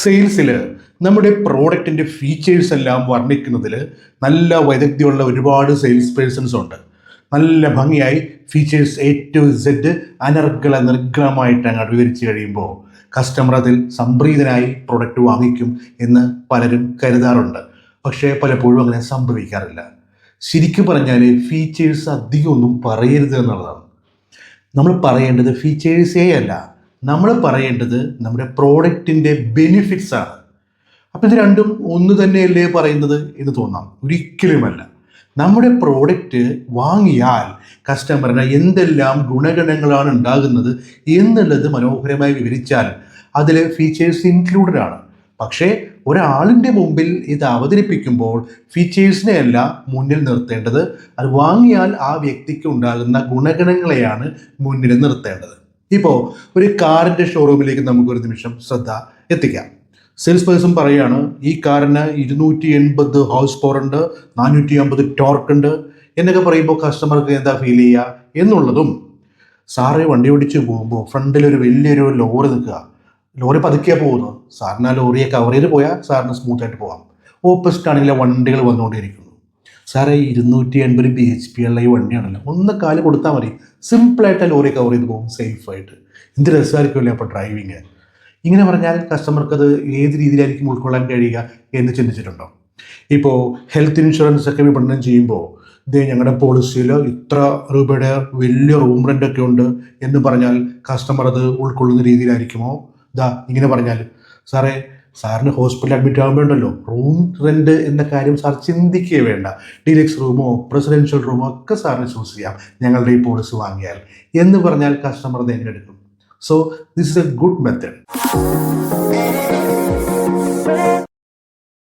സെയിൽസിൽ നമ്മുടെ പ്രോഡക്റ്റിൻ്റെ ഫീച്ചേഴ്സ് എല്ലാം വർണ്ണിക്കുന്നതിൽ നല്ല വൈദഗ്ധ്യമുള്ള ഒരുപാട് സെയിൽസ് പേഴ്സൺസ് ഉണ്ട്. നല്ല ഭംഗിയായി ഫീച്ചേഴ്സ് എ ടു സെഡ് നിർഗ്ഗളമായിട്ട് അങ്ങോട്ട് വിവരിച്ച് കഴിയുമ്പോൾ കസ്റ്റമർ അതിൽ സംപ്രീതനായി പ്രൊഡക്റ്റ് വാങ്ങിക്കും എന്ന് പലരും കരുതാറുണ്ട്. പക്ഷേ പലപ്പോഴും അങ്ങനെ സംഭവിക്കാറില്ല. ശരിക്കും പറഞ്ഞാൽ ഫീച്ചേഴ്സ് അധികം ഒന്നും പറയരുത് എന്നുള്ളതാണ്. നമ്മൾ പറയേണ്ടത് ഫീച്ചേഴ്സേ അല്ല, നമ്മൾ പറയേണ്ടത് നമ്മുടെ പ്രോഡക്റ്റിൻ്റെ ബെനിഫിറ്റ്സ് ആണ്. അപ്പോൾ ഇത് രണ്ടും ഒന്ന് തന്നെയല്ലേ പറയുന്നത് എന്ന് തോന്നാം. ഒരിക്കലുമല്ല. നമ്മുടെ പ്രോഡക്റ്റ് വാങ്ങിയാൽ കസ്റ്റമറിന് എന്തെല്ലാം ഗുണഗണങ്ങളാണ് ഉണ്ടാകുന്നത് എന്നുള്ളത് മനോഹരമായി വിവരിച്ചാൽ അതിൽ ഫീച്ചേഴ്സ് ഇൻക്ലൂഡഡ് ആണ്. പക്ഷേ ഒരാളിൻ്റെ മുമ്പിൽ ഇത് അവതരിപ്പിക്കുമ്പോൾ ഫീച്ചേഴ്സിനെ അല്ല മുന്നിൽ നിർത്തേണ്ടത്, അത് വാങ്ങിയാൽ ആ വ്യക്തിക്ക് ഉണ്ടാകുന്ന ഗുണഗണങ്ങളെയാണ് മുന്നിൽ നിർത്തേണ്ടത്. ഇപ്പോൾ ഒരു കാറിൻ്റെ ഷോറൂമിലേക്ക് നമുക്കൊരു നിമിഷം ശ്രദ്ധ എത്തിക്കാം. സെയിൽസ് പേഴ്സൺ പറയുകയാണ്, ഈ കാറിന് 280 ഹോഴ്സ് പവർ ഉണ്ട്, 450 ടോർക്ക് ഉണ്ട് എന്നൊക്കെ പറയുമ്പോൾ കസ്റ്റമർക്ക് എന്താ ഫീൽ ചെയ്യുക എന്നുള്ളതും, സാറ് വണ്ടി ഓടിച്ച് പോകുമ്പോൾ ഫ്രണ്ടിലൊരു വലിയൊരു ലോറി നിൽക്കുക, ലോറി പതുക്കിയാണ് പോകുന്നത്, സാറിന് ആ ലോറിയെ കവർ ചെയ്ത് പോയാൽ സാറിന് സ്മൂത്തായിട്ട് പോകാം. ഓപ്പോസിറ്റ് ആണെങ്കിൽ വണ്ടികൾ വന്നുകൊണ്ടിരിക്കുന്നു, സാറേ 280 BHP ഉള്ള ഈ വണ്ടിയാണല്ലോ, ഒന്ന് കാല് കൊടുത്താൽ മതി, സിമ്പിളായിട്ട് ആ ലോറി കവർ ചെയ്ത് പോകും സേഫായിട്ട്. എന്ത് രസമായിരിക്കുമല്ലേ അപ്പോൾ ഡ്രൈവിങ്. ഇങ്ങനെ പറഞ്ഞാൽ കസ്റ്റമർക്ക് അത് ഏത് രീതിയിലായിരിക്കും ഉൾക്കൊള്ളാൻ കഴിയുക എന്ന് ചിന്തിച്ചിട്ടുണ്ടോ? ഇപ്പോൾ ഹെൽത്ത് ഇൻഷുറൻസ് ഒക്കെ വിപണനം ചെയ്യുമ്പോൾ ഇത് ഞങ്ങളുടെ പോളിസിയിൽ ഇത്ര രൂപയുടെ വലിയ റൂം റെൻ്റൊക്കെ ഉണ്ട് എന്ന് പറഞ്ഞാൽ കസ്റ്റമർ അത് ഉൾക്കൊള്ളുന്ന രീതിയിലായിരിക്കുമോ? ഇങ്ങനെ പറഞ്ഞാൽ, സാറിന് ഹോസ്പിറ്റലിൽ അഡ്മിറ്റ് ആകുമ്പോഴുണ്ടല്ലോ റൂം റെൻറ്റ് എന്ന കാര്യം സാർ ചിന്തിക്കുകയേ വേണ്ട, ഡീലക്സ് റൂമോ പ്രസിഡൻഷ്യൽ റൂമോ ഒക്കെ സാറിന് ചൂസ് ചെയ്യാം ഞങ്ങളുടെ ഈ പോളിസി വാങ്ങിയാൽ എന്ന് പറഞ്ഞാൽ കസ്റ്റമർ അത് എങ്ങനെ എടുക്കും? So this is a good method.